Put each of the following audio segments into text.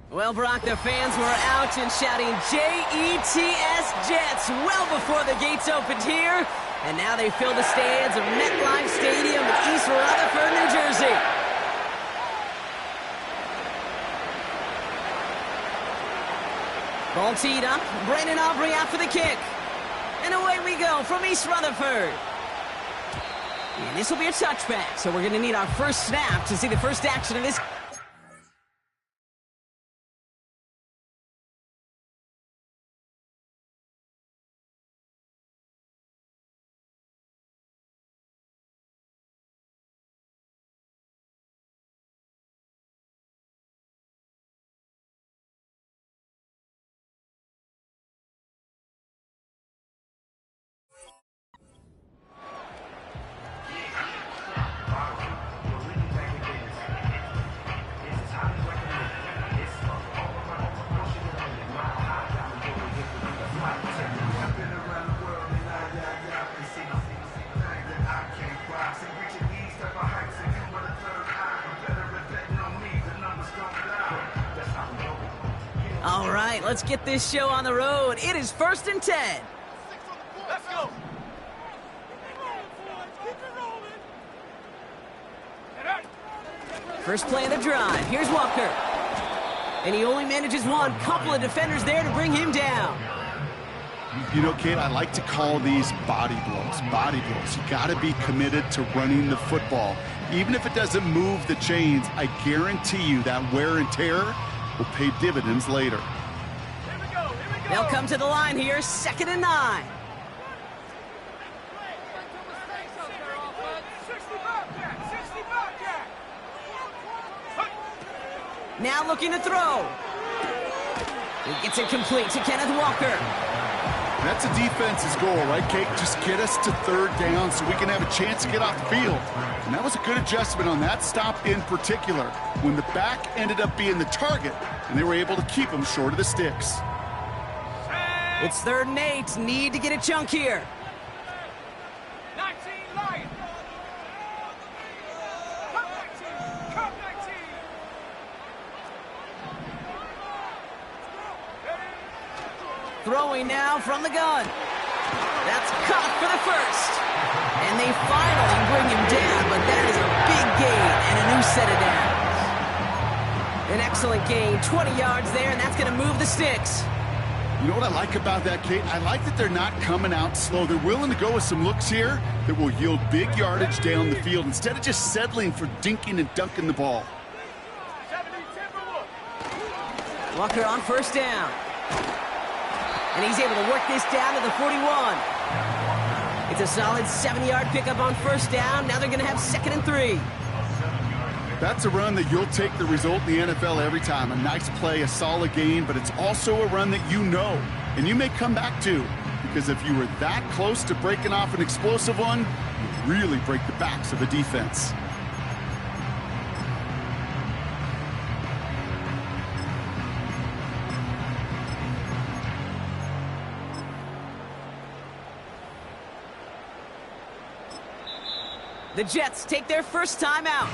Well, Brock, the fans were out and shouting J-E-T-S Jets well before the gates opened here. And now they fill the stands of MetLife Stadium in East Rutherford, New Jersey. Ball teed up. Brandon Aubrey out for the kick. And away we go from East Rutherford. And this will be a touchback, so we're going to need our first snap to see the first action of this. All right, let's get this show on the road. It is 1st and 10. Let's go. First play of the drive. Here's Walker. And he only manages one. Couple of defenders there to bring him down. You know, Kate, I like to call these body blows. Body blows. You got to be committed to running the football. Even if it doesn't move the chains, I guarantee you that wear and tear will pay dividends later. Here we go. They'll come to the line here, 2nd and 9. Now looking to throw. He gets it complete to Kenneth Walker. That's a defense's goal, right, Kate? Just get us to 3rd down so we can have a chance to get off the field. And that was a good adjustment on that stop in particular, when the back ended up being the target, and they were able to keep him short of the sticks. It's 3rd and 8. Need to get a chunk here. 19 Lions. Come 19. Throwing now from the gun. That's caught for the first. And they finally bring him down, but that is a big gain and a new set of downs. An excellent gain, 20 yards there, and that's going to move the sticks. You know what I like about that, Kate? I like that they're not coming out slow. They're willing to go with some looks here that will yield big yardage down the field instead of just settling for dinking and dunking the ball. Walker on 1st down. And he's able to work this down to the 41. It's a solid 7-yard pickup on 1st down. Now they're going to have 2nd and 3. That's a run that you'll take the result in the NFL every time. A nice play, a solid gain, but it's also a run that you know, and you may come back to, because if you were that close to breaking off an explosive one, you really break the backs of a defense. The Jets take their first time out.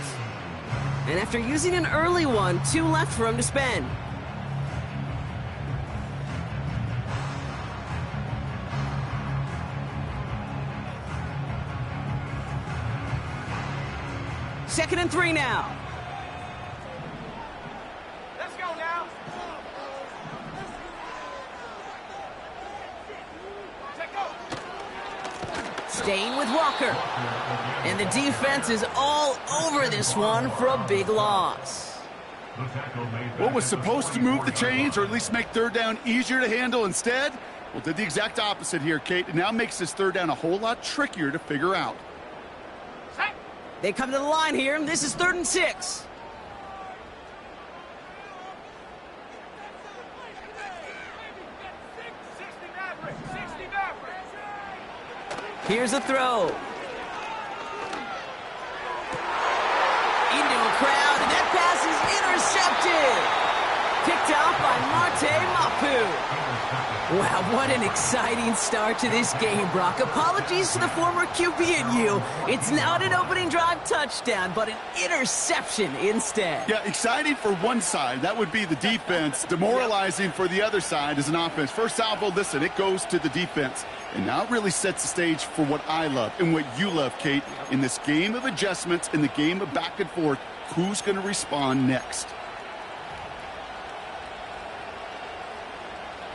And after using an early one, 2 left for him to spend. Second and 3 now. Let's go now. Staying with Walker. And the defense is all over this one for a big loss. What was supposed to move the chains, or at least make 3rd down easier to handle instead, Well, did the exact opposite here, Kate. It now makes this third down a whole lot trickier to figure out. Set. They come to the line here, and this is 3rd and 6. Here's a throw. Into a crowd, and that pass is intercepted. Picked off by Marte Mapu. Wow, what an exciting start to this game, Brock. Apologies to the former QB and you. It's not an opening drive touchdown, but an interception instead. Yeah, exciting for one side. That would be the defense. Demoralizing for the other side as an offense. First salvo, listen, it goes to the defense. And now it really sets the stage for what I love and what you love, Kate. In this game of adjustments, in the game of back and forth, who's going to respond next?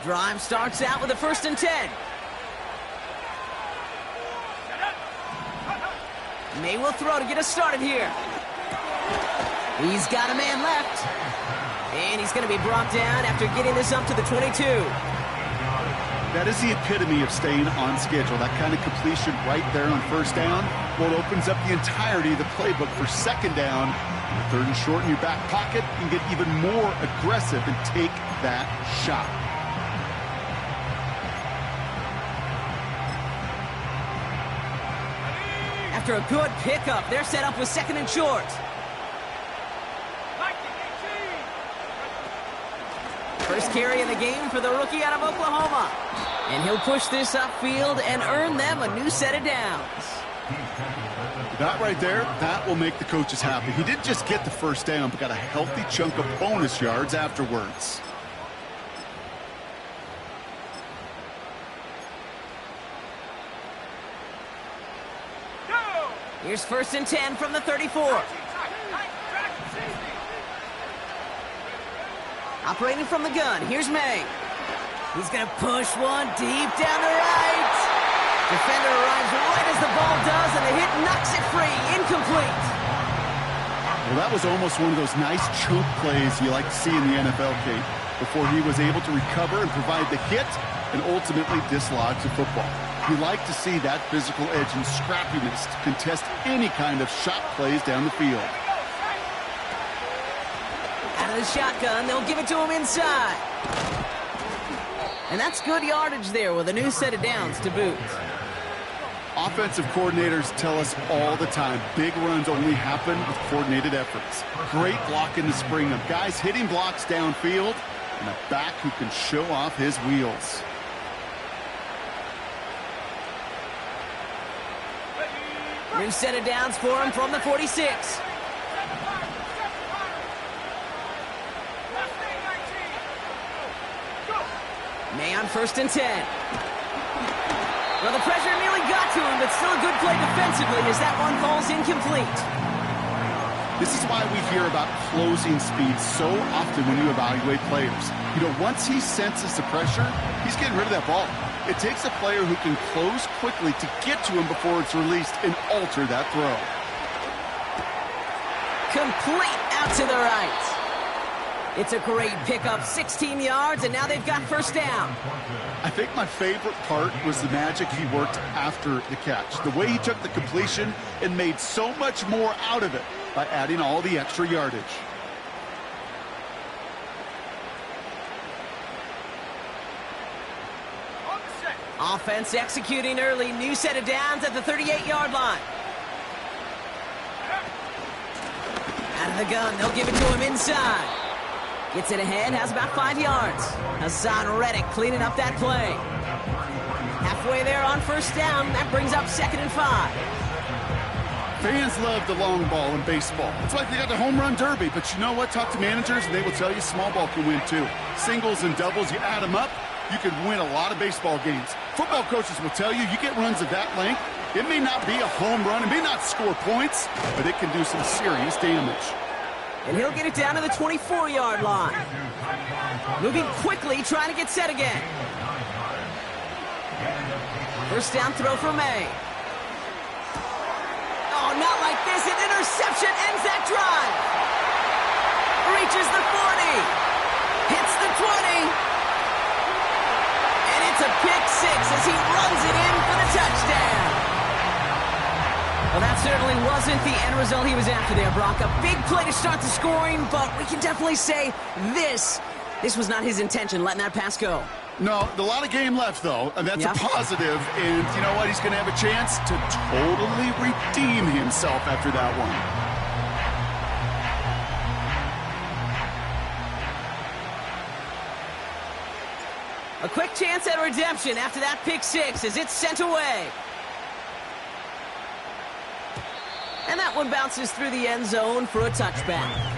Drive starts out with a 1st and 10. May will throw to get us started here. He's got a man left. And he's going to be brought down after getting this up to the 22. That is the epitome of staying on schedule. That kind of completion right there on 1st down. Well, it opens up the entirety of the playbook for 2nd down. 3rd and short in your back pocket. You can get even more aggressive and take that shot. After a good pickup, they're set up with 2nd and short. First carry in the game for the rookie out of Oklahoma. And he'll push this upfield and earn them a new set of downs. That right there, that will make the coaches happy. He didn't just get the 1st down, but got a healthy chunk of bonus yards afterwards. Here's 1st and 10 from the 34. Operating from the gun, here's May. He's going to push one deep down the right. Defender arrives right as the ball does, and the hit knocks it free. Incomplete. Well, that was almost one of those nice choke plays you like to see in the NFL, Kate, before he was able to recover and provide the hit and ultimately dislodge the football. You like to see that physical edge and scrappiness to contest any kind of shot plays down the field. Out of the shotgun, they'll give it to him inside. And that's good yardage there with a new set of downs to boot. Offensive coordinators tell us all the time, big runs only happen with coordinated efforts. Great block in the spring of guys hitting blocks downfield and a back who can show off his wheels. New set of downs for him from the 46. May on 1st and 10. Well, the pressure nearly got to him, but still a good play defensively as that one falls incomplete. This is why we hear about closing speed so often when you evaluate players. You know, once he senses the pressure, he's getting rid of that ball. It takes a player who can close quickly to get to him before it's released and alter that throw. Complete out to the right. It's a great pickup, 16 yards, and now they've got 1st down. I think my favorite part was the magic he worked after the catch. The way he took the completion and made so much more out of it by adding all the extra yardage. Offense executing early. New set of downs at the 38-yard line. Out of the gun, they'll give it to him inside. Gets it ahead, has about 5 yards. Hassan Reddick cleaning up that play. Halfway there on 1st down. That brings up 2nd and 5. Fans love the long ball in baseball. It's like they got the home run derby. But you know what? Talk to managers, and they will tell you small ball can win too. Singles and doubles, you add them up, you can win a lot of baseball games. Football coaches will tell you, you get runs of that length, it may not be a home run, it may not score points, but it can do some serious damage. And he'll get it down to the 24-yard line. Moving quickly, trying to get set again. 1st down throw for May. Oh, not like this. An interception ends that drive. Reaches the 40. Hits the 20. And it's a pick certainly wasn't the end result he was after there, Brock. A big play to start the scoring, but we can definitely say this was not his intention, letting that pass go. No, a lot of game left, though, and that's a positive. And you know what? He's going to have a chance to totally redeem himself after that one. A quick chance at redemption after that pick six as it's sent away. And that one bounces through the end zone for a touchback.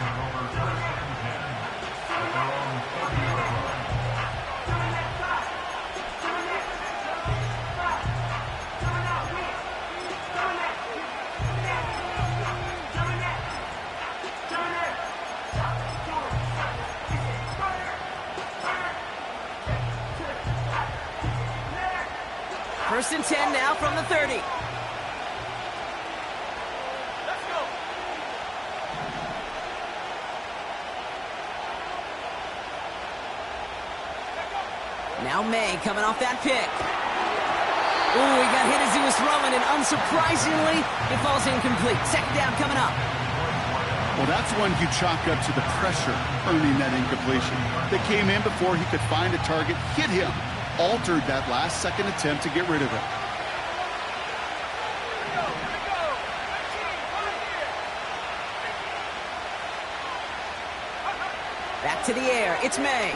First and 10 now from the 30. Let's go. Now May coming off that pick. Ooh, he got hit as he was throwing, and unsurprisingly, it falls incomplete. Second down coming up. Well, that's one you chalk up to the pressure earning that incompletion. They came in before he could find a target, hit him, altered that last-second attempt to get rid of it. Back to the air. It's May.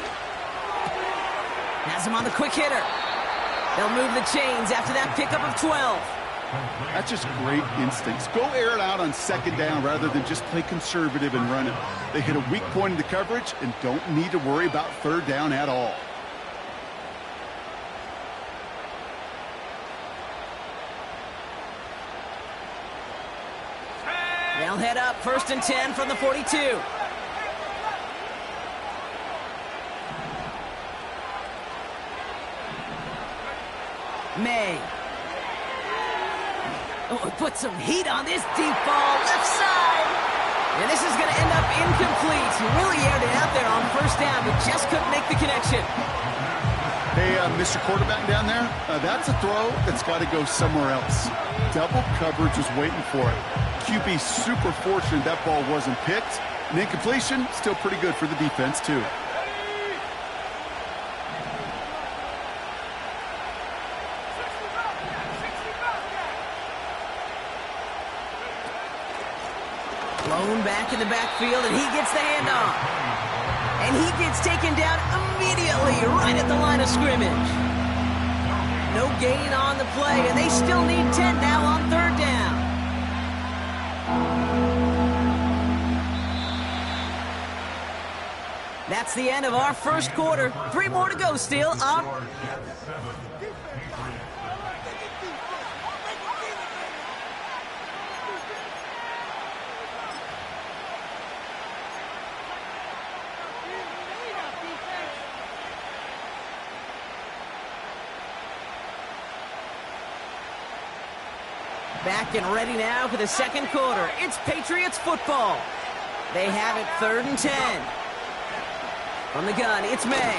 Has him on the quick hitter. They'll move the chains after that pickup of 12. That's just great instincts. Go air it out on second down rather than just play conservative and run it. They hit a weak point in the coverage and don't need to worry about third down at all. They'll head up first and 10 from the 42. May. Oh, put some heat on this deep ball, left side. And this is going to end up incomplete. He really aired it out there on first down, but just couldn't make the connection. Hey, Mr. Quarterback down there, that's a throw that's got to go somewhere else. Double coverage is waiting for it. QB super fortunate that ball wasn't picked. And incompletion, still pretty good for the defense, too. Blown back in the backfield, and he gets the handoff. And he gets taken down immediately right at the line of scrimmage. No gain on the play, and they still need 10 now on third down. That's the end of our first quarter. 3 more to go still. Back and ready now for the second quarter. It's Patriots football. They have it third and 10. From the gun, it's May.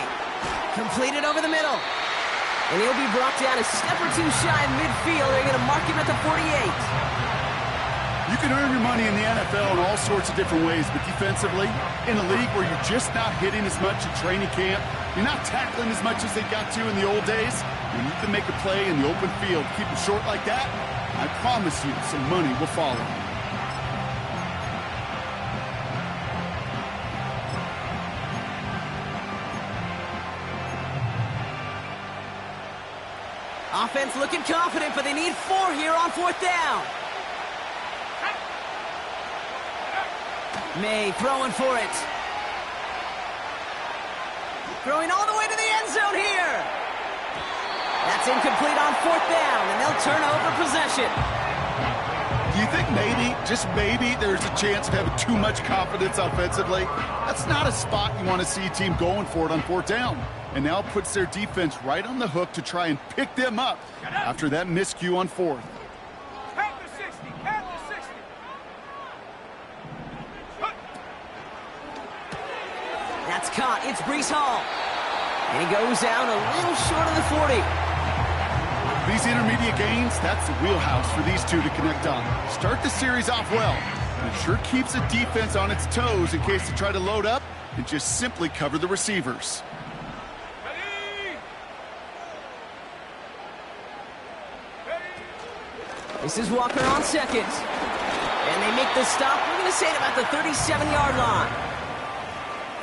Completed over the middle. And he'll be brought down a step or two shy of midfield. They're going to mark him at the 48. You can earn your money in the NFL in all sorts of different ways, but defensively, in a league where you're just not hitting as much in training camp, you're not tackling as much as they got to in the old days, when you can make a play in the open field, keep it short like that, I promise you some money will follow. Offense looking confident, but they need 4 here on fourth down. May throwing for it. Throwing all the way to the end zone here. That's incomplete on fourth down, and they'll turn over possession. Do you think maybe, just maybe, there's a chance of having too much confidence offensively? That's not a spot you want to see a team going for it on fourth down. And now puts their defense right on the hook to try and pick them up after that miscue on fourth. Count to 60. Count to 60. That's caught. It's Breece Hall. And he goes down a little short of the 40. These intermediate gains, that's the wheelhouse for these two to connect on. Start the series off well. And it sure keeps the defense on its toes in case they try to load up and just simply cover the receivers. This is Walker on second. And they make the stop. We're going to say it about the 37-yard line.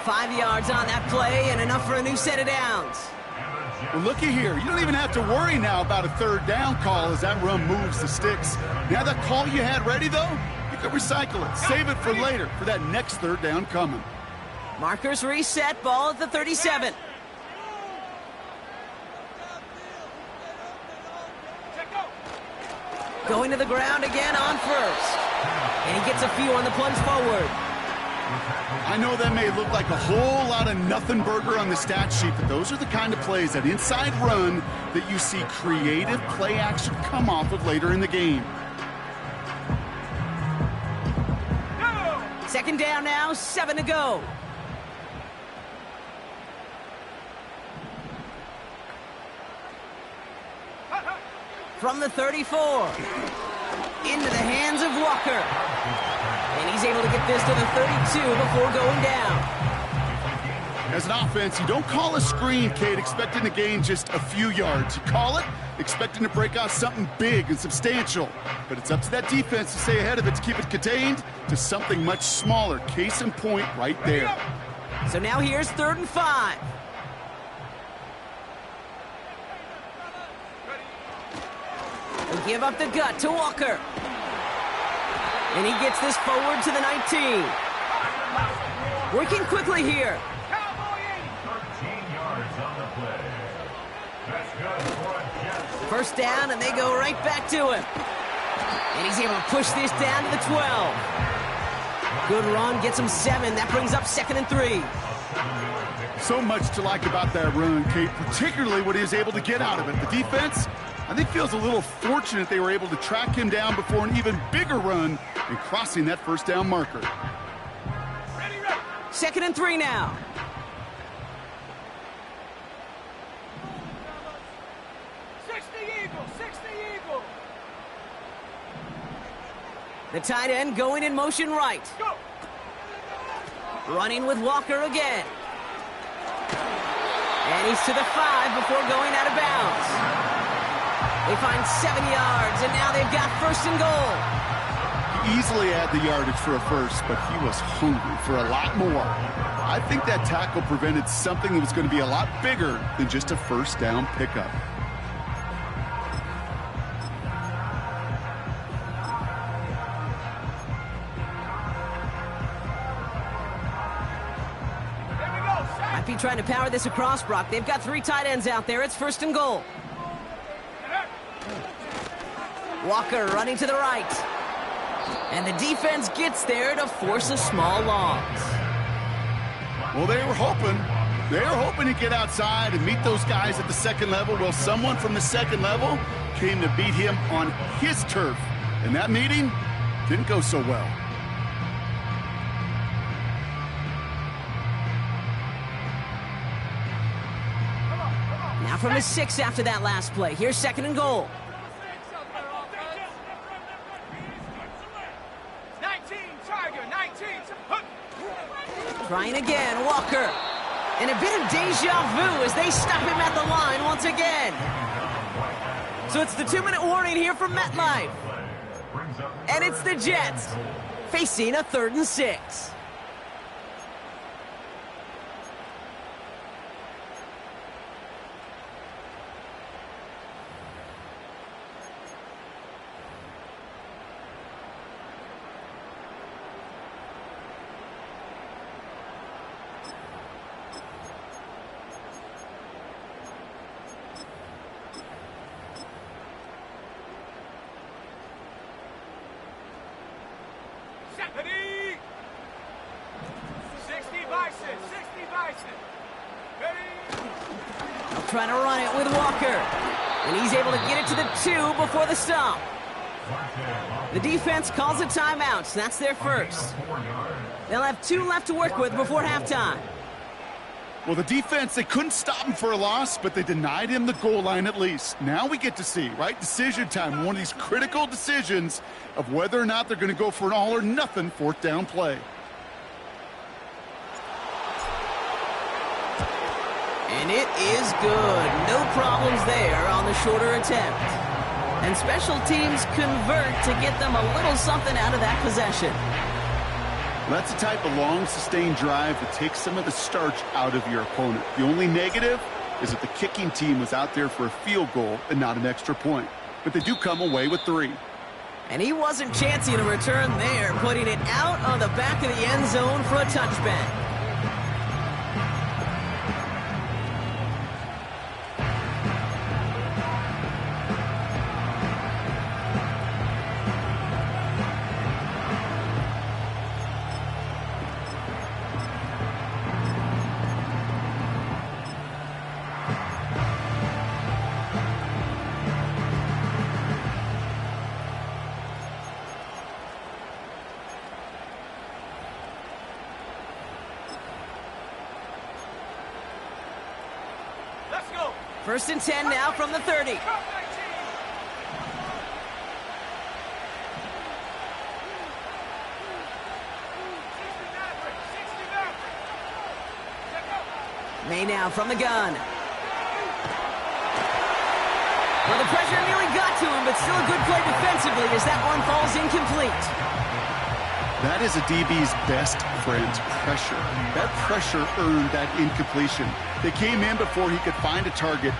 5 yards on that play and enough for a new set of downs. Well, looky here. You don't even have to worry now about a third down call as that run moves the sticks. Now that call you had ready, though, you can recycle it. Save it for later for that next third down coming. Markers reset. Ball at the 37. Going to the ground again on first. And he gets a few on the plunge forward. I know that may look like a whole lot of nothing burger on the stat sheet, but those are the kind of plays, that inside run, that you see creative play action come off of later in the game. Second down now, 7 to go. From the 34. Into the hands of Walker. And he's able to get this to the 32 before going down. As an offense, you don't call a screen, Kate, expecting to gain just a few yards. You call it expecting to break out something big and substantial. But it's up to that defense to stay ahead of it, to keep it contained to something much smaller. Case in point right there. So now here's 3rd and 5. They give up the gut to Walker. And he gets this forward to the 19. Working quickly here. 13 yards on the play. That's good for a Jets. First down, and they go right back to him. And he's able to push this down to the 12. Good run, gets him 7. That brings up 2nd and 3. So much to like about that run, Kate, particularly what he was able to get out of it. The defense, I think, feels a little fortunate they were able to track him down before an even bigger run and crossing that first down marker. 2nd and 3 now. The tight end going in motion right. Go. Running with Walker again. And he's to the 5 before going out of bounds. They find 7 yards, and now they've got 1st and goal. He easily had the yardage for a first, but he was hungry for a lot more. I think that tackle prevented something that was going to be a lot bigger than just a first down pickup. Might be trying to power this across, Brock. They've got 3 tight ends out there. It's 1st and goal. Walker running to the right. And the defense gets there to force a small loss. Well, they were hoping to get outside and meet those guys at the second level. Well, someone from the second level came to beat him on his turf. And that meeting didn't go so well. Now from the 6 after that last play. Here's 2nd and goal. 19, Tiger, 19. Trying again, Walker. And a bit of deja vu as they stop him at the line once again. So it's the 2-minute warning here from MetLife. And it's the Jets facing a 3rd and 6. Ready? 60 Bison, 60 Bison. Ready? Trying to run it with Walker. And he's able to get it to the 2 before the stop. The defense calls a timeout. That's their first. They'll have 2 left to work with before halftime. Well, the defense, they couldn't stop him for a loss, but they denied him the goal line at least. Now we get to see, right? Decision time, one of these critical decisions of whether or not they're going to go for an all-or-nothing fourth down play. And it is good. No problems there on the shorter attempt. And special teams convert to get them a little something out of that possession. That's the type of long, sustained drive that takes some of the starch out of your opponent. The only negative is that the kicking team was out there for a field goal and not an extra point. But they do come away with 3. And he wasn't chancing a return there, putting it out on the back of the end zone for a touchback. Let's go. 1st and 10 now from the 30. May now from the gun. Well, the pressure nearly got to him, but still a good play defensively as that one falls incomplete. That is a DB's best friend, pressure. That pressure earned that incompletion. They came in before he could find a target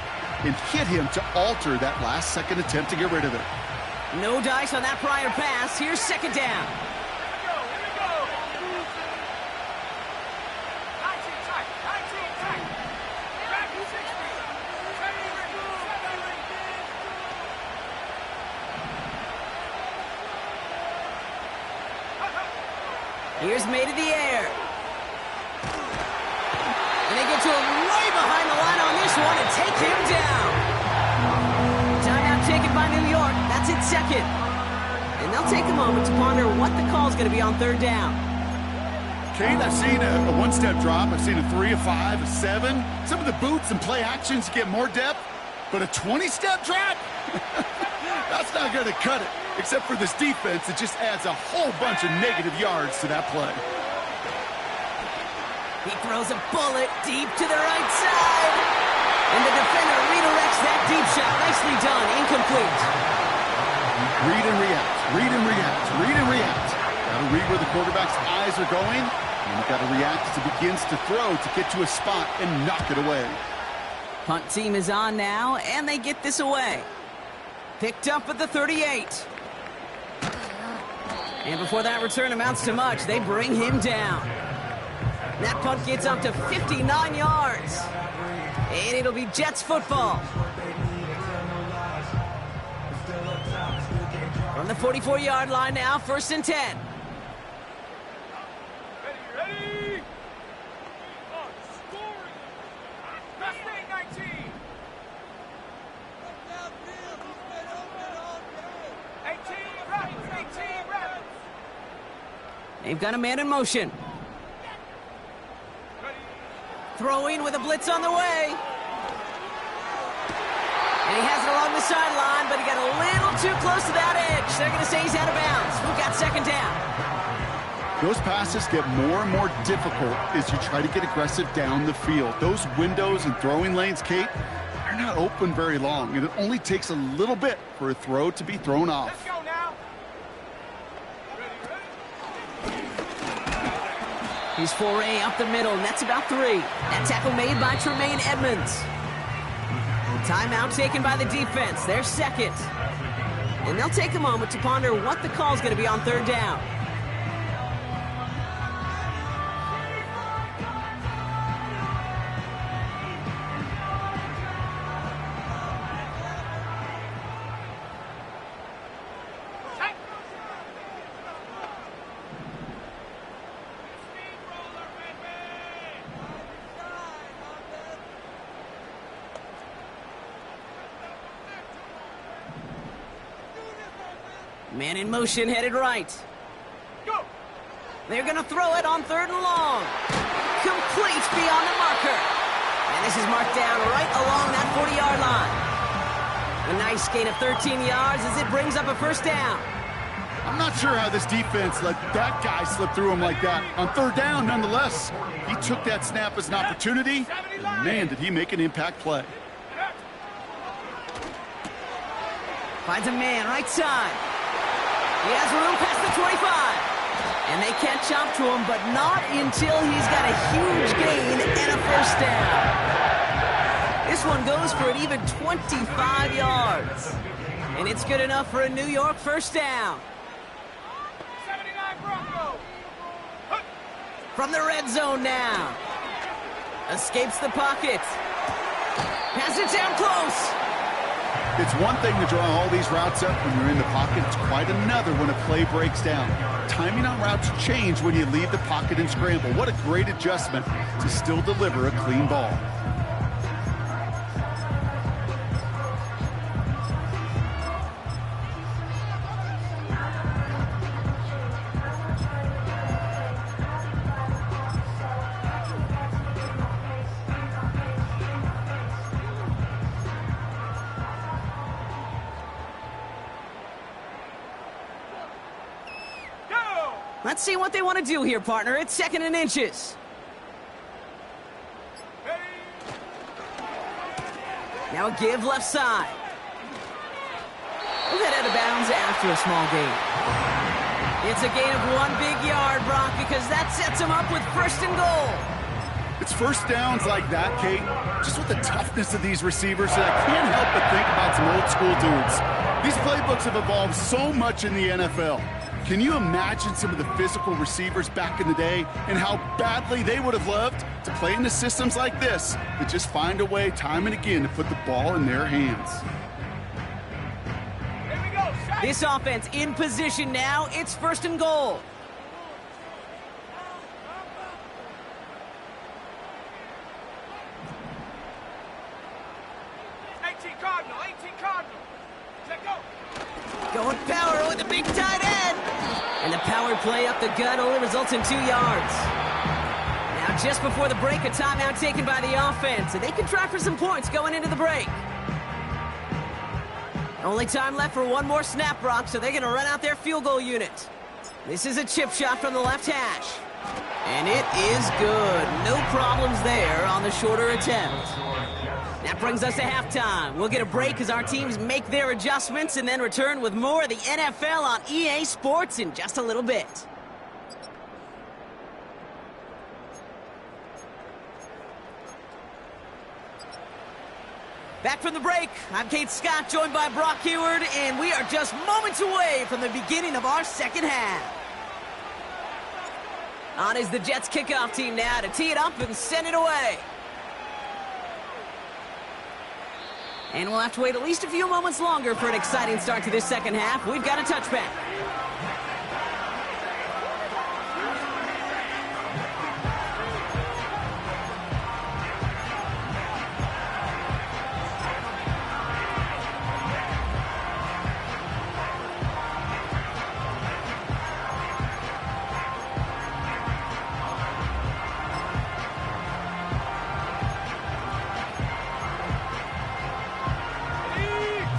and hit him to alter that last-second attempt to get rid of it. No dice on that prior pass. Here's 2nd down. Here's made in the air. And they get to him way behind the line on this one and take him down. Timeout taken by New York. That's its 2nd. And they'll take a moment to ponder what the call is going to be on 3rd down. Kane, I've seen a one-step drop. I've seen a 3, a 5, a 7. Some of the boots and play actions get more depth. But a 20-step drop? That's not going to cut it. Except for this defense, it just adds a whole bunch of negative yards to that play. He throws a bullet deep to the right side. And the defender redirects that deep shot. Nicely done. Incomplete. Read and react. Read and react. Read and react. Got to read where the quarterback's eyes are going. And you've got to react as it begins to throw to get to a spot and knock it away. Punt team is on now, and they get this away. Picked up at the 38. And before that return amounts to much, they bring him down. That punt gets up to 59 yards. And it'll be Jets football. From the 44-yard line now, 1st and 10. Ready? Scoring. Best thing, 19. 18 reps. They've got a man in motion. Throwing with a blitz on the way. And he has it along the sideline, but he got a little too close to that edge. They're going to say he's out of bounds. We've got 2nd down. Those passes get more and more difficult as you try to get aggressive down the field. Those windows and throwing lanes, Kate, they're not open very long, and it only takes a little bit for a throw to be thrown off. Let's go now. He's foray up the middle, and that's about 3. That tackle made by Tremaine Edmonds. Timeout taken by the defense. They're 2nd. And they'll take a moment to ponder what the call is going to be on 3rd down. Man in motion, headed right. Go. They're going to throw it on 3rd and long. complete beyond the marker. And this is marked down right along that 40-yard line. A nice gain of 13 yards as it brings up a first down. I'm not sure how this defense let that guy slip through him like that. On third down, nonetheless, he took that snap as an opportunity. And man, did he make an impact play. Finds a man right side. He has room past the 25. And they catch up to him, but not until he's got a huge gain and a first down. This one goes for an even 25 yards. And it's good enough for a New York first down. 79 Bronco. From the red zone now. Escapes the pocket. Pass it down close. It's one thing to draw all these routes up when you're in the pocket. It's quite another when a play breaks down. Timing on routes change when you leave the pocket and scramble. What a great adjustment to still deliver a clean ball. Let's see what they want to do here, partner. It's 2nd and inches. Now a give left side. We'll head out of bounds after a small gain. It's a gain of 1 big yard, Brock, because that sets them up with 1st and goal. It's first downs like that, Kate, just with the toughness of these receivers, that I can't help but think about some old school dudes. These playbooks have evolved so much in the NFL. Can you imagine some of the physical receivers back in the day and how badly they would have loved to play into systems like this that just find a way time and again to put the ball in their hands? Here we go. This offense in position now. It's 1st and goal. Cardinal. 18 Cardinal. Let go. Going power with the big tight end. And the power play up the gut only results in 2 yards. Now, just before the break, a timeout taken by the offense. And they can try for some points going into the break. Only time left for one more snap, Brock, so they're going to run out their field goal unit. This is a chip shot from the left hash. And it is good. No problems there on the shorter attempt. That brings us to halftime. We'll get a break as our teams make their adjustments and then return with more of the NFL on EA Sports in just a little bit. Back from the break, I'm Kate Scott, joined by Brock Huard, and we are just moments away from the beginning of our second half. On is the Jets kickoff team now to tee it up and send it away. And we'll have to wait at least a few moments longer for an exciting start to this second half. We've got a touchback.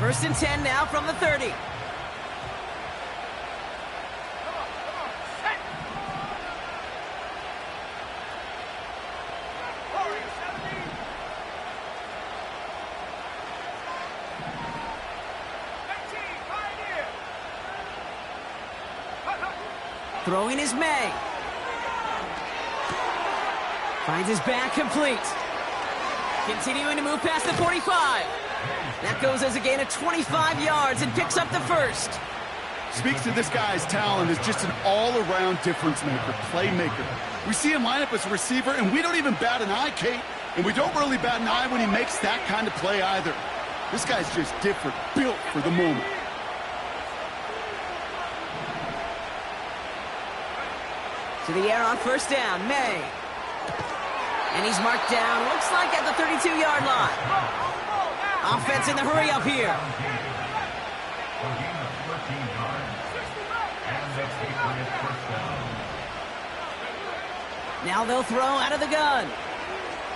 First and 10 now from the 30. Throwing is May. Finds his back complete. Continuing to move past the 45. That goes as a gain of 25 yards and picks up the first. Speaks to this guy's talent as just an all-around difference maker, playmaker. We see him line up as a receiver, and we don't even bat an eye, Kate. And we don't really bat an eye when he makes that kind of play either. This guy's just different, built for the moment. To the air on first down, May. And he's marked down, looks like at the 32-yard line. Offense in the hurry up here. Now they'll throw out of the gun.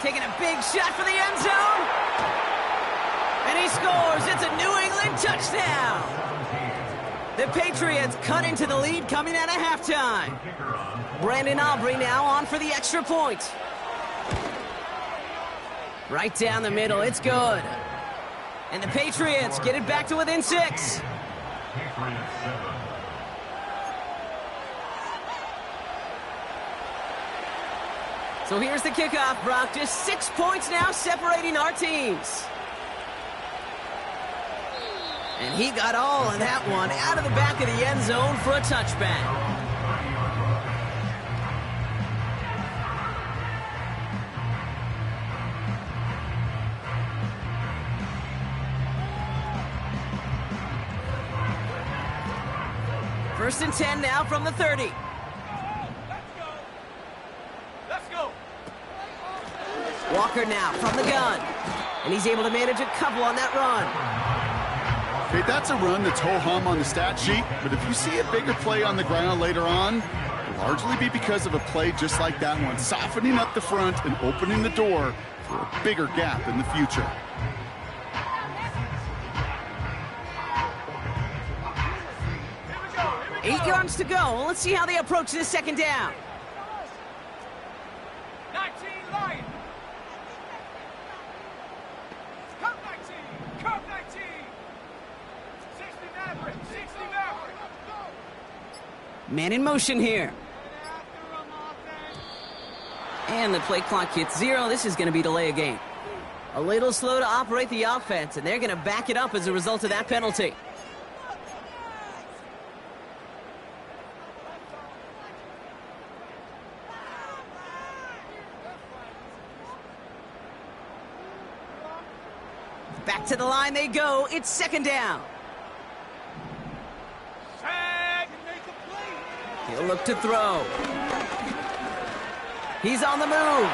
Taking a big shot for the end zone. And he scores. It's a New England touchdown. The Patriots cut into the lead coming out of halftime. Brandon Aubrey now on for the extra point. Right down the middle. It's good. And the Patriots get it back to within 6. So here's the kickoff, Brock. Just 6 points now separating our teams. And he got all of that one out of the back of the end zone for a touchback. First and 10 now from the 30. Let's go. Walker now from the gun. And he's able to manage a couple on that run. Okay, that's a run that's ho-hum on the stat sheet, but if you see a bigger play on the ground later on, it'll largely be because of a play just like that one, softening up the front and opening the door for a bigger gap in the future. Here we go. 8 yards to go. Let's see how they approach this second down. 19 Lions. Come 19. Come 19. 60 Maverick. 60 Maverick. Man in motion here. And the play clock hits 0. This is going to be delay a game. A little slow to operate the offense, and they're going to back it up as a result of that penalty. Back to the line they go. It's second down. Tag. He'll look to throw. He's on the move.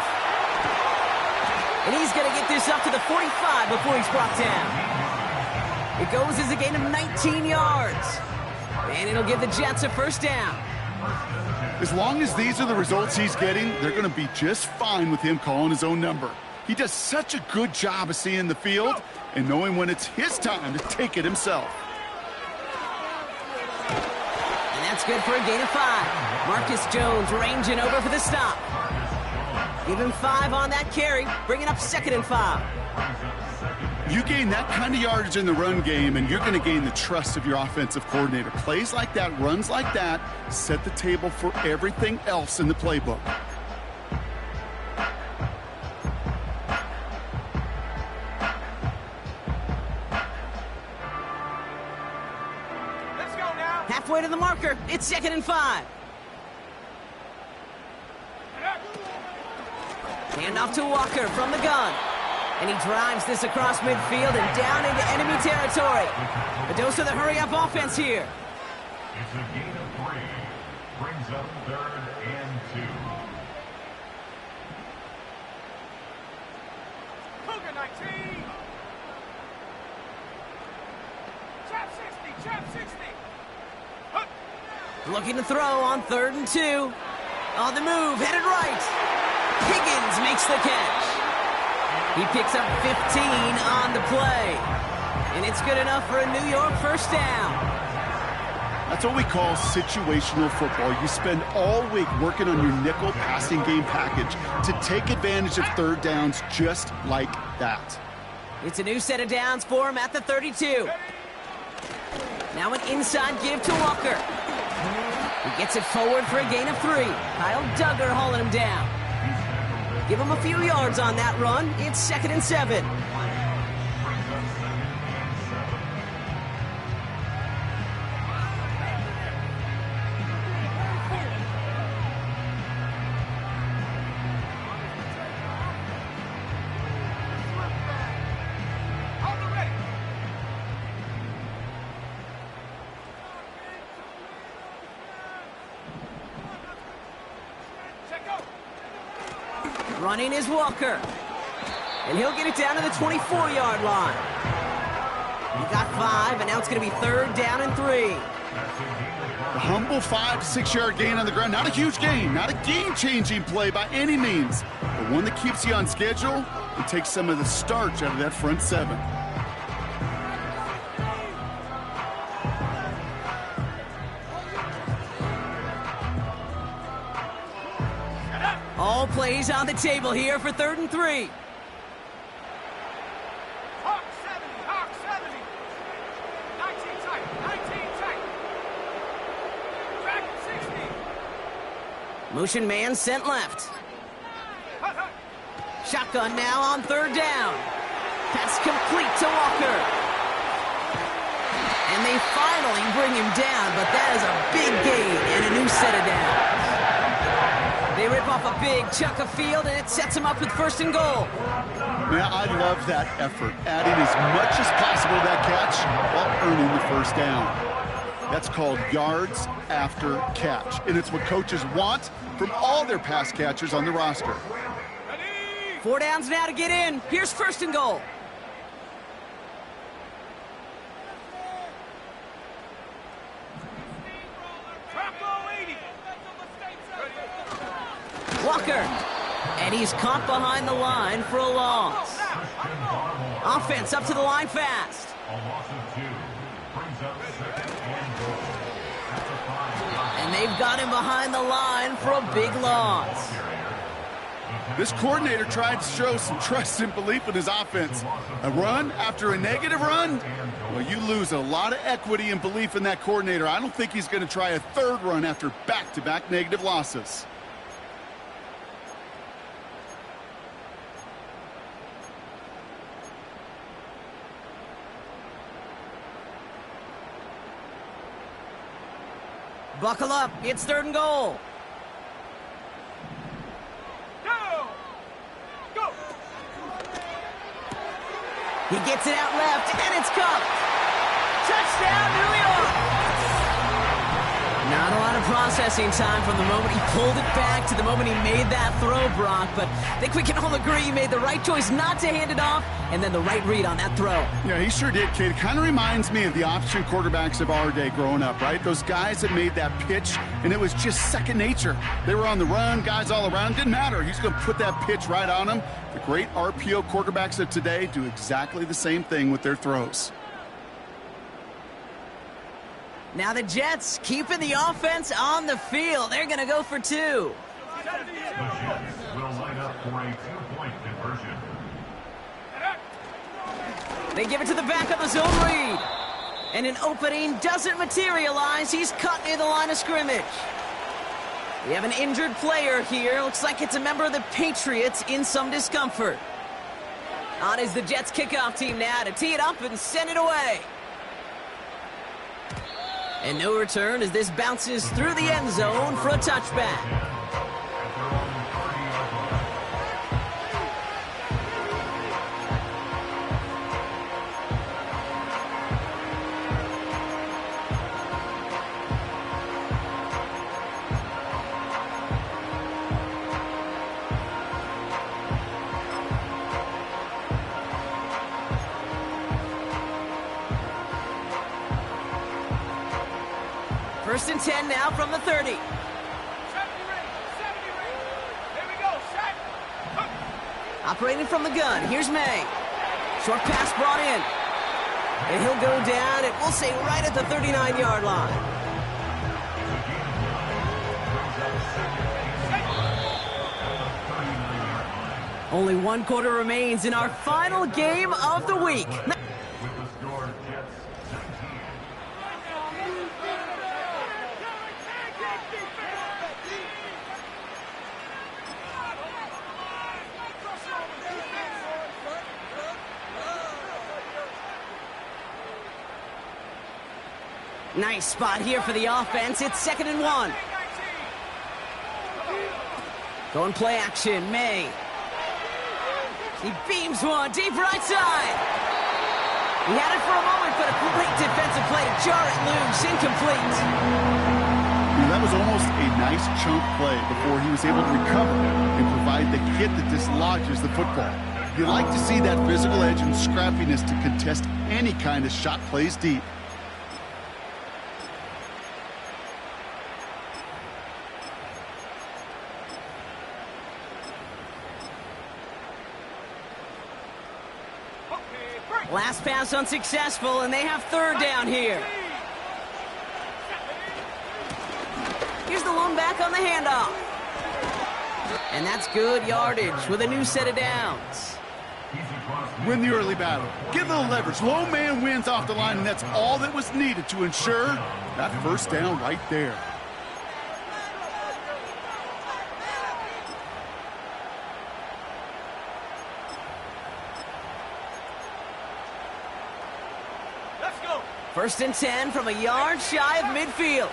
And he's going to get this up to the 45 before he's brought down. It goes as a gain of 19 yards. And it'll give the Jets a first down. As long as these are the results he's getting, they're going to be just fine with him calling his own number. He does such a good job of seeing the field and knowing when it's his time to take it himself. And that's good for a gain of 5. Marcus Jones ranging over for the stop. Give him 5 on that carry, bringing up 2nd and 5. You gain that kind of yardage in the run game, and you're going to gain the trust of your offensive coordinator. Plays like that, runs like that, set the table for everything else in the playbook. Let's go now. Halfway to the marker, it's 2nd and 5. Hand off to Walker from the gun. And he drives this across midfield and down into enemy territory. A dose of the hurry-up offense here. It's a gain of 3. Brings up 3rd and 2. Cougar 19. Trap 60. Trap 60. Hup. Looking to throw on 3rd and 2. On the move, headed right. Higgins makes the catch. He picks up 15 on the play. And it's good enough for a New York first down. That's what we call situational football. You spend all week working on your nickel passing game package to take advantage of third downs just like that. It's a new set of downs for him at the 32. Now an inside give to Walker. He gets it forward for a gain of 3. Kyle Duggar hauling him down. Give him a few yards on that run. It's 2nd and 7. On the ready. Check go. Running is Walker. And he'll get it down to the 24-yard line. He got 5, and now it's going to be 3rd down and 3. The humble 5 to 6 yard gain on the ground. Not a huge gain, not a game-changing play by any means, but one that keeps you on schedule and takes some of the starch out of that front 7. All plays on the table here for 3rd and 3. Hawk 70, Hawk 70. 19 tight, 19 tight. Track 60. Motion man sent left. Hut, hut. Shotgun now on 3rd down. Pass complete to Walker. And they finally bring him down, but that is a big gain and a new set of downs. They rip off a big chunk of field, and it sets them up with 1st and goal. Yeah, I love that effort, adding as much as possible to that catch while earning the 1st down. That's called yards after catch, and it's what coaches want from all their pass catchers on the roster. 4 downs now to get in. Here's 1st and goal. Walker, and he's caught behind the line for a loss. Offense up to the line fast. A loss of 2 brings up 2nd and goal. That's a 5. And they've got him behind the line for a big loss. This coordinator tried to show some trust and belief in his offense. A run after a negative run? Well, you lose a lot of equity and belief in that coordinator. I don't think he's going to try a 3rd run after back-to-back negative losses. Buckle up. It's 3rd and goal. Go! Go! He gets it out left, and it's caught. Touchdown, New York! Not a lot of processing time from the moment he pulled it back to the moment he made that throw, Brock, but I think we can all agree he made the right choice not to hand it off, and then the right read on that throw. Yeah, he sure did, kid. It kind of reminds me of the option quarterbacks of our day growing up, right? Those guys that made that pitch, and it was just second nature. They were on the run, guys all around. Didn't matter. He's going to put that pitch right on them. The great RPO quarterbacks of today do exactly the same thing with their throws. Now the Jets keeping the offense on the field. They're going to go for 2. The Jets will line up for a 2-point conversion. They give it to the back of the zone read. And an opening doesn't materialize. He's cut near the line of scrimmage. We have an injured player here. Looks like it's a member of the Patriots in some discomfort. On is the Jets kickoff team now to tee it up and send it away. And no return as this bounces through the end zone for a touchback. First and 10 now from the 30. 70 ring. Here we go, set. Operating from the gun, here's May. Short pass brought in. And he'll go down, and we'll say right at the 39-yard line. Only 1 quarter remains in our final game of the week. With the score, Jets 19. Nice spot here for the offense. It's 2nd and 1. Going play action, May. He beams one deep right side. He had it for a moment, but a great defensive play to jar it loose. Incomplete. That was almost a nice chunk play before he was able to recover and provide the hit that dislodges the football. You like to see that physical edge and scrappiness to contest any kind of shot plays deep. Last pass unsuccessful, and they have third down here. Here's the lone back on the handoff. And that's good yardage with a new set of downs. Win the early battle. Get a little leverage. Low man wins off the line, and that's all that was needed to ensure that first down right there. First and 10 from a yard shy of midfield.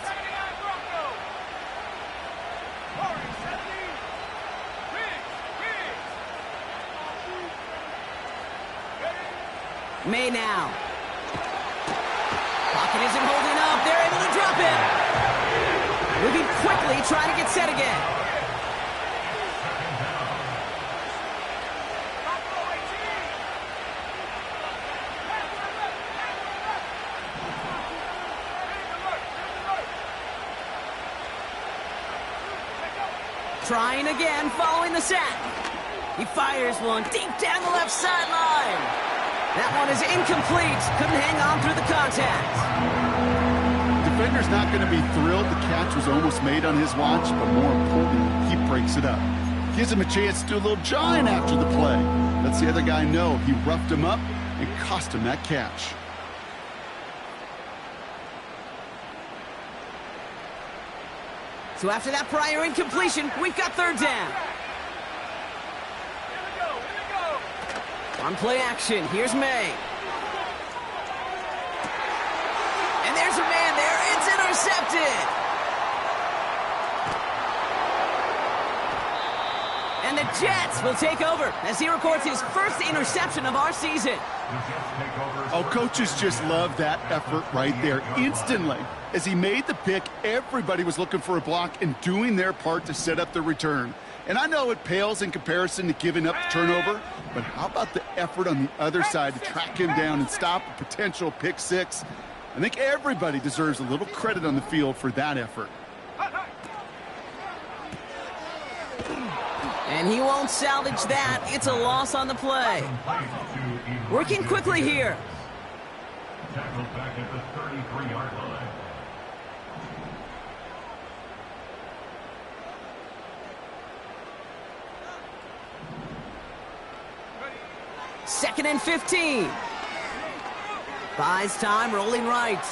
May now. Pocket isn't holding up. They're able to drop it. Moving quickly, trying to get set again. Trying again, following the sack. He fires one deep down the left sideline. That one is incomplete. Couldn't hang on through the contact. Defender's not going to be thrilled the catch was almost made on his watch, but more importantly, he breaks it up. Gives him a chance to do a little jawing after the play. Lets the other guy know he roughed him up and cost him that catch. So after that prior incompletion, we've got third down. On play action, here's May. And there's a man there, it's intercepted. And the Jets will take over as he records his first interception of our season. Oh, coaches just love that effort right there. Instantly, as he made the pick, everybody was looking for a block and doing their part to set up the return. And I know it pales in comparison to giving up the turnover, but how about the effort on the other side to track him down and stop a potential pick six? I think everybody deserves a little credit on the field for that effort. And he won't salvage that. It's a loss on the play. Working quickly here. Tackled back at the 33-yard line. Second and 15. Buys time, rolling right.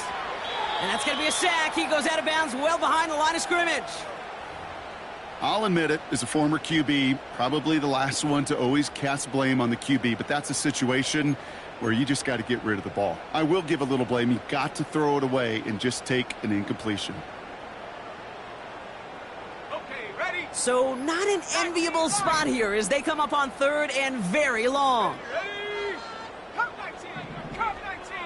And that's going to be a sack. He goes out of bounds well behind the line of scrimmage. I'll admit it, as a former QB, probably the last one to always cast blame on the QB, but that's a situation where you just got to get rid of the ball. I will give a little blame. You've got to throw it away and just take an incompletion. Okay, ready? So not an enviable spot here as they come up on third and very long. Ready? Come 19! Come 19!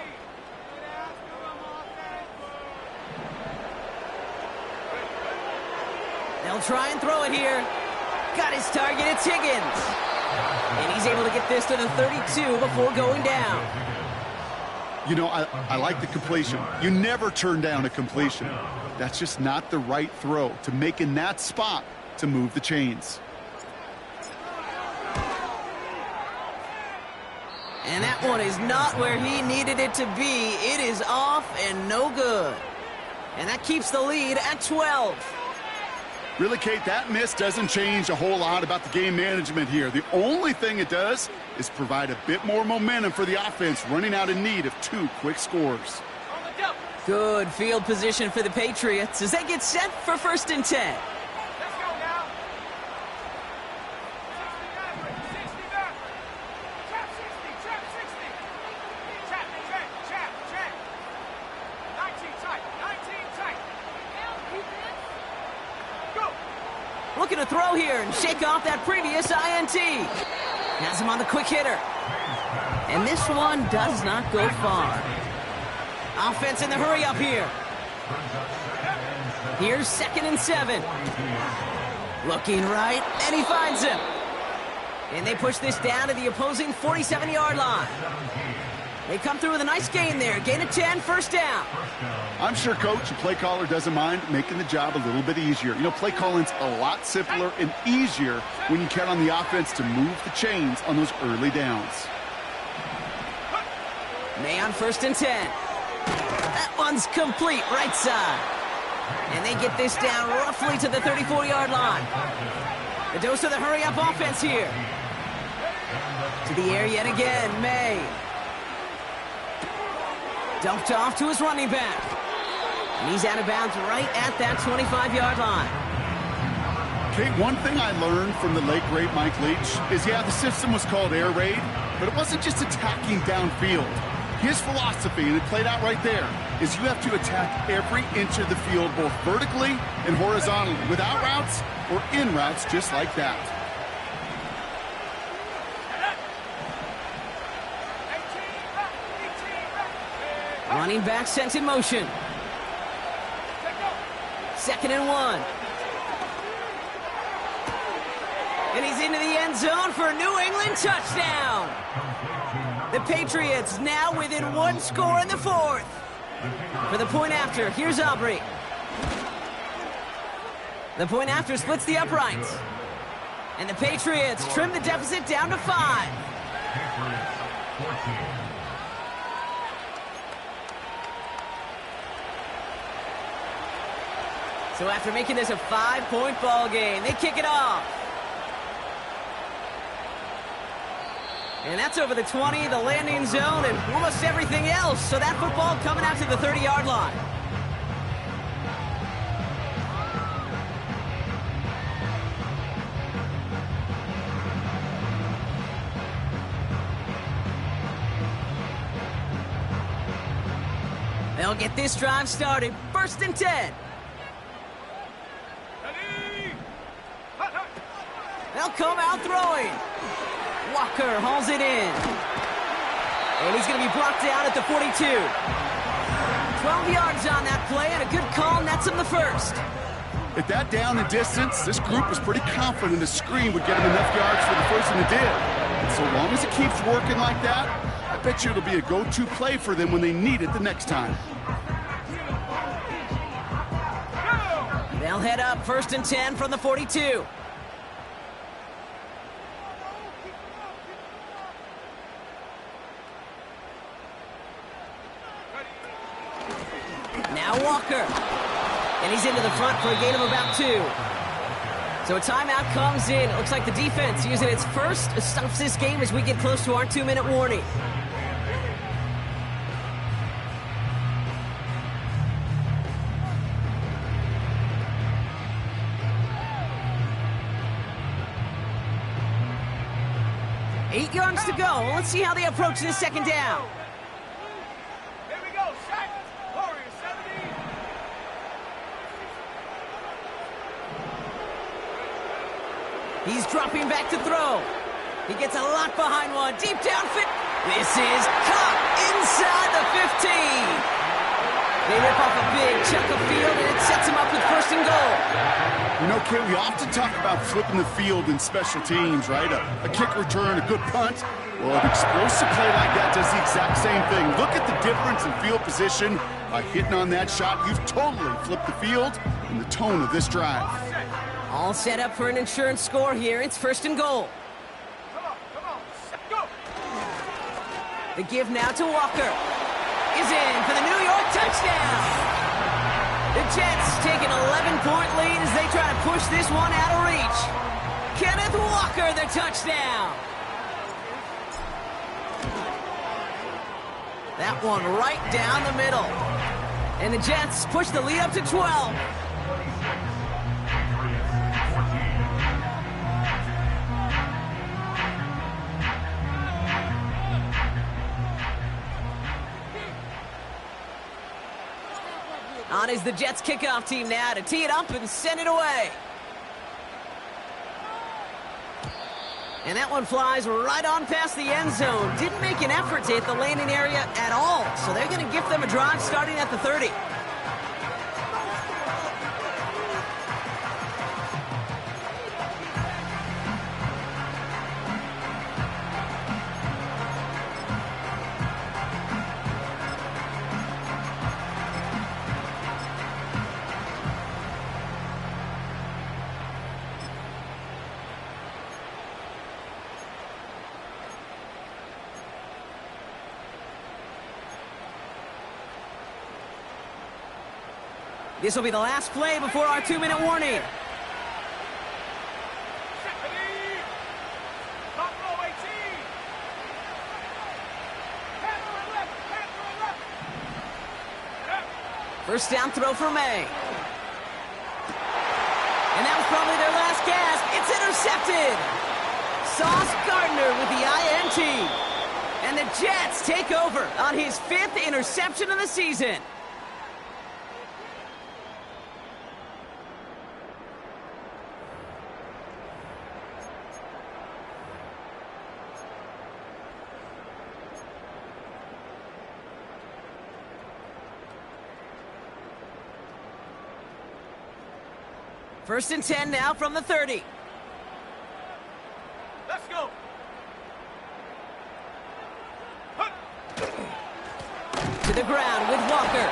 They'll try and throw it here. Got his target, it's Higgins. And he's able to get this to the 32 before going down. You know, I like the completion. You never turn down a completion. That's just not the right throw to make in that spot to move the chains. And that one is not where he needed it to be. It is off and no good. And that keeps the lead at 12. Really, Kate, that miss doesn't change a whole lot about the game management here. The only thing it does is provide a bit more momentum for the offense, running out in need of 2 quick scores. Good field position for the Patriots as they get set for first and 10. Let's go now. 60 back. Trap 60, trap 60. Trap. 19 tight, 19 tight. Go. Looking to throw here and shake off that previous INT. Has him on the quick hitter. And this one does not go far. Offense in the hurry up here. Here's second and 7. Looking right, and he finds him. And they push this down to the opposing 47-yard line. They come through with a nice gain there. Gain of 10, first down. I'm sure coach and play caller doesn't mind making the job a little bit easier. You know, play calling's a lot simpler and easier when you count on the offense to move the chains on those early downs. May on first and 10. That one's complete, right side. And they get this down roughly to the 34-yard line. A dose of the hurry-up offense here. To the air yet again, May. Dumped off to his running back. And he's out of bounds right at that 25-yard line. Kate, one thing I learned from the late, great Mike Leach is, yeah, the system was called air raid, but it wasn't just attacking downfield. His philosophy, and it played out right there, is you have to attack every inch of the field, both vertically and horizontally, without routes or in routes just like that. Running back sent in motion. 2nd and 1. And he's into the end zone for a New England touchdown. The Patriots now within one score in the 4th. For the point after, here's Aubrey. The point after splits the uprights. And the Patriots trim the deficit down to 5. So after making this a 5-point ball game, they kick it off. And that's over the 20, the landing zone, and almost everything else. So that football coming out to the 30-yard line. They'll get this drive started. 1st and 10. They'll come out throwing. Walker hauls it in. And he's going to be brought down at the 42. 12 yards on that play, and a good call nets him the first. At that down and distance, this group was pretty confident a screen would get him enough yards for the first, and it did. And so long as it keeps working like that, I bet you it'll be a go-to play for them when they need it the next time. They'll head up 1st and 10 from the 42. Now Walker. And he's into the front for a gain of about 2. So a timeout comes in. It looks like the defense using its first stops this game as we get close to our 2-minute warning. Eight yards to go. Let's see how they approach this 2nd down. Here we go, set. Warriors 70. He's dropping back to throw. He gets a lot behind one. Deep down fit. This is caught inside the 15. They rip off a big chunk of field, and it sets him up with 1st and goal. You know, Kate, we often talk about flipping the field in special teams, right? A kick return, a good punt. Well, an explosive play like that does the exact same thing. Look at the difference in field position. By hitting on that shot, you've totally flipped the field and the tone of this drive. All set up for an insurance score here. It's 1st and goal. Come on, set, go. The give now to Walker. Is in for the New York touchdown. The Jets take an 11-point lead as they try to push this one out of reach. Kenneth Walker, the touchdown. That one right down the middle. And the Jets push the lead up to 12. On is the Jets kickoff team now to tee it up and send it away. And that one flies right on past the end zone. Didn't make an effort to hit the landing area at all. So they're going to give them a drive starting at the 30. This will be the last play before our 2-minute warning. Top row 18. First down throw for May. And that was probably their last gasp. It's intercepted. Sauce Gardner with the INT. And the Jets take over on his 5th interception of the season. First and 10 now from the 30. Let's go. To the ground with Walker.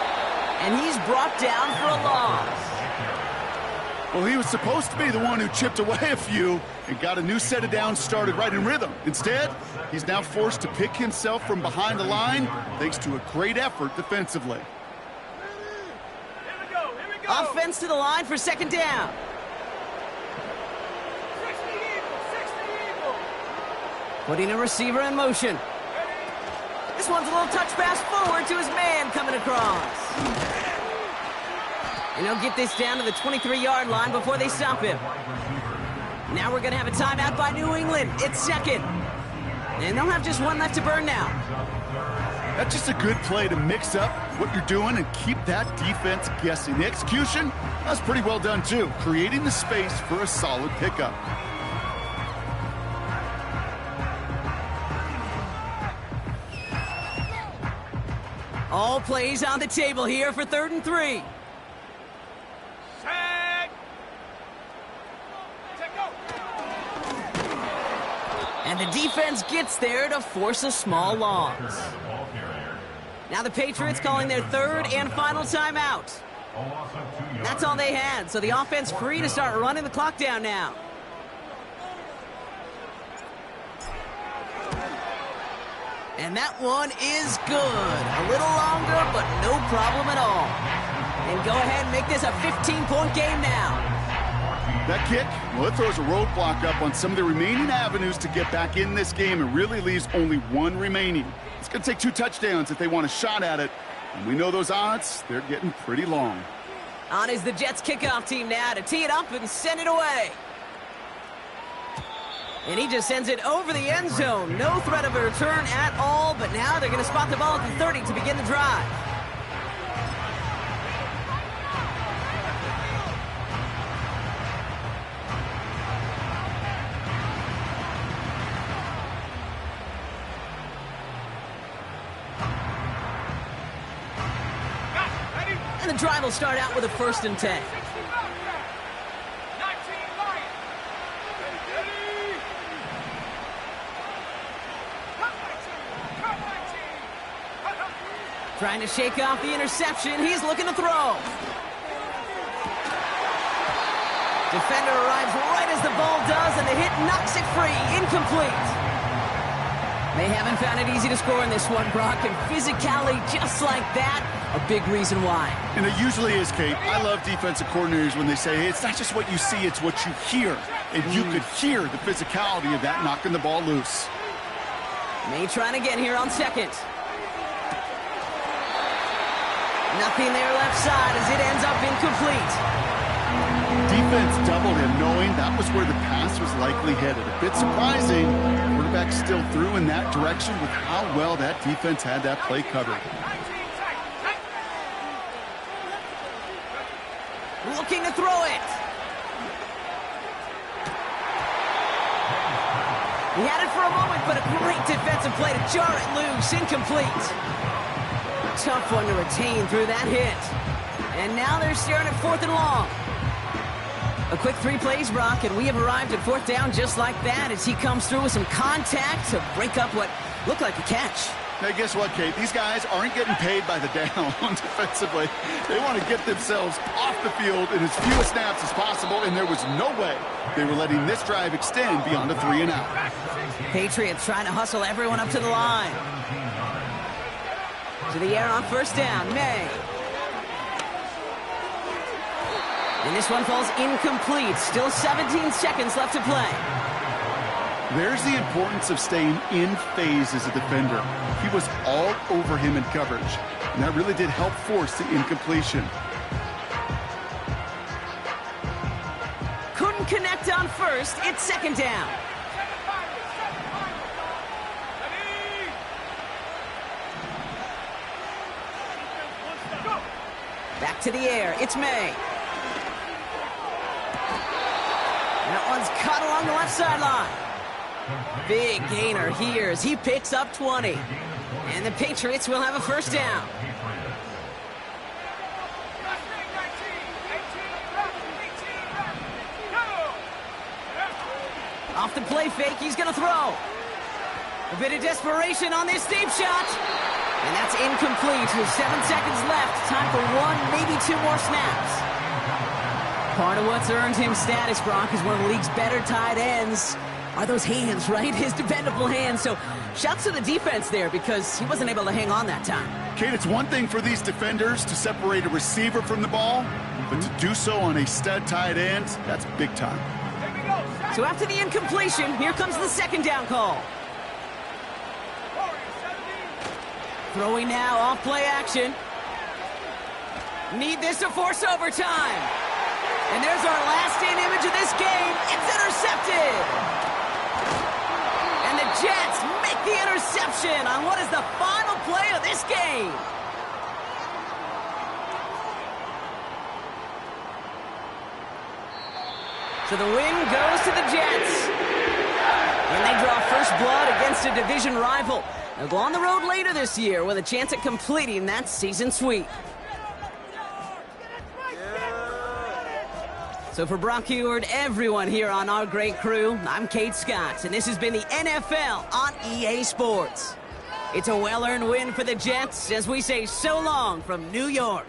And he's brought down for a loss. Well, he was supposed to be the one who chipped away a few and got a new set of downs started right in rhythm. Instead, he's now forced to pick himself from behind the line thanks to a great effort defensively. Here we go. Here we go. Offense to the line for second down. 60 Eagle. 60 Eagle. Putting a receiver in motion. This one's a little touch pass forward to his man coming across. And he'll get this down to the 23-yard line before they stop him. Now we're going to have a timeout by New England. It's second. And they'll have just one left to burn now. That's just a good play to mix up what you're doing and keep that defense guessing. The execution, that's pretty well done too, creating the space for a solid pickup. All plays on the table here for 3rd and 3. Set. Set, go. And the defense gets there to force a small loss. Now the Patriots calling their 3rd and final timeout. That's all they had, so the offense free to start running the clock down now. And that one is good. A little longer, but no problem at all. And go ahead and make this a 15-point game now. That kick, well, it throws a roadblock up on some of the remaining avenues to get back in this game and really leaves only one remaining. It's going to take 2 touchdowns if they want a shot at it. And we know those odds, they're getting pretty long. On is the Jets kickoff team now to tee it up and send it away. And he just sends it over the end zone. No threat of a return at all, but now they're going to spot the ball at the 30 to begin the drive. Ready? And the drive will start out with a 1st and 10. 60 Wildcat. 19 Lion. Ready? Cut 19. Cut 19. Cut, cut. Trying to shake off the interception. He's looking to throw. Defender arrives right as the ball does, and the hit knocks it free. Incomplete. They haven't found it easy to score in this one, Brock, and physicality just like that, a big reason why. And it usually is, Kate. I love defensive coordinators when they say, hey, it's not just what you see, it's what you hear. And you could hear the physicality of that knocking the ball loose. May trying again here on second. Nothing there left side as it ends up incomplete. Defense doubled him, knowing that was where the pass was likely headed. A bit surprising, quarterback still threw in that direction with how well that defense had that play covered. 19 tight. Tight. Looking to throw it. He had it for a moment, but a great defensive play to jar it loose. Incomplete. Tough one to retain through that hit. And now they're staring at 4th and long. A quick 3 plays, Brock, and we have arrived at 4th down just like that as he comes through with some contact to break up what looked like a catch. Now, guess what, Kate? These guys aren't getting paid by the down defensively. They want to get themselves off the field in as few snaps as possible, and there was no way they were letting this drive extend beyond a 3 and out. Patriots trying to hustle everyone up to the line. To the air on 1st down, May. And this one falls incomplete. Still 17 seconds left to play. There's the importance of staying in phase as a defender. He was all over him in coverage, and that really did help force the incompletion. Couldn't connect on first. It's second down. Back to the air. It's May. And that one's cut along the left sideline. Big gainer here as he picks up 20. And the Patriots will have a first down. Off the play fake, he's going to throw. A bit of desperation on this deep shot. And that's incomplete with 7 seconds left. Time for one, maybe two more snaps. Part of what's earned him status, Gronk, is one of the league's better tight ends. Are those hands, right? His dependable hands. So shouts to the defense there because he wasn't able to hang on that time. Kate, it's one thing for these defenders to separate a receiver from the ball, but to do so on a stud tight end, that's big time. So after the incompletion, here comes the second down call. Throwing now, off play action. Need this to force overtime. And there's our last-in image of this game. It's intercepted. And the Jets make the interception on what is the final play of this game. So the win goes to the Jets. And they draw first blood against a division rival. They'll go on the road later this year with a chance at completing that season sweep. So for Brock Huard, everyone here on our great crew, I'm Kate Scott, and this has been the NFL on EA Sports. It's a well-earned win for the Jets as we say so long from New York.